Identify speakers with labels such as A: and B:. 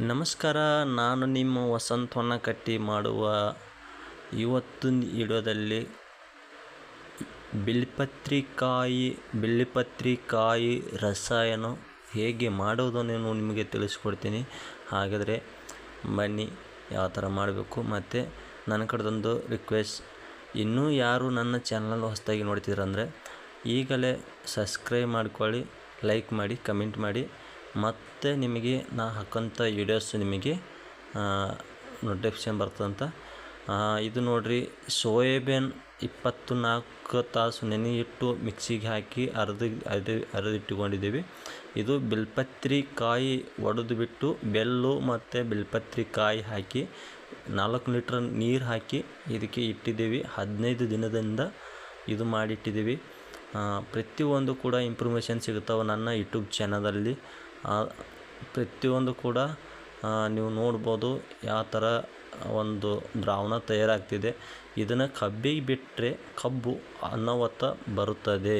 A: ನಮಸ್ಕಾರ, ನಾನು ನಿಮ್ಮ ವಸಂತ್ ಹೊನ್ನಕಟ್ಟಿ ಮಾಡುವ ಇವತ್ತಿನ ವಿಡಿಯೋದಲ್ಲಿ ಬಿಳಿಪತ್ರಿಕಾಯಿ ರಸಾಯನ ಹೇಗೆ ಮಾಡೋದನ್ನು ನಿಮಗೆ ತಿಳಿಸ್ಕೊಡ್ತೀನಿ. ಹಾಗಾದರೆ ಬನ್ನಿ ಯಾವ ಥರ ಮಾಡಬೇಕು. ಮತ್ತು ನನ್ನ ಕಡೆದೊಂದು ರಿಕ್ವೆಸ್ಟ್, ಇನ್ನೂ ಯಾರು ನನ್ನ ಚಾನಲ್ ಹೊಸದಾಗಿ ನೋಡ್ತಿದ್ರಂದರೆ ಈಗಲೇ ಸಬ್ಸ್ಕ್ರೈಬ್ ಮಾಡ್ಕೊಳ್ಳಿ, ಲೈಕ್ ಮಾಡಿ, ಕಮೆಂಟ್ ಮಾಡಿ. ಮತ್ತು ನಿಮಗೆ ನಾ ಹಾಕೋಂಥ ವೀಡಿಯೋಸ್ ನಿಮಗೆ ನೋಟಿಫಿಕೇಷನ್ ಬರ್ತದಂತ. ಇದು ನೋಡಿರಿ, ಸೋಯಾಬೀನ್ 24 ತಾಸು ನೆನೆಯಿಟ್ಟು ಮಿಕ್ಸಿಗೆ ಹಾಕಿ ಅರೆದಿಟ್ಟುಕೊಂಡಿದ್ದೀವಿ. ಇದು ಬಿಲ್ಪತ್ರಿಕಾಯಿ ಒಡೆದು ಬಿಟ್ಟು ಬೆಲ್ಲ ಮತ್ತು ಬಿಲ್ಪತ್ರಿಕಾಯಿ ಹಾಕಿ 4 ಲೀಟ್ರ್ ನೀರು ಹಾಕಿ ಇದಕ್ಕೆ ಇಟ್ಟಿದ್ದೀವಿ. 15 ದಿನದಿಂದ ಇದು ಮಾಡಿಟ್ಟಿದ್ದೀವಿ. ಪ್ರತಿಯೊಂದು ಕೂಡ ಇನ್ಫಾರ್ಮೇಷನ್ ಸಿಗುತ್ತವೆ ನನ್ನ ಯೂಟ್ಯೂಬ್ ಚಾನಲಲ್ಲಿ. ಪ್ರತಿಯೊಂದು ಕೂಡ ನೀವು ನೋಡ್ಬೋದು ಯಾವ ಥರ ಒಂದು ದ್ರಾವಣ ತಯಾರಾಗ್ತಿದೆ. ಇದನ್ನು ಕಬ್ಬಿಗೆ ಬಿಟ್ಟರೆ ಕಬ್ಬು ಅನಾಹುತ ಬರುತ್ತದೆ.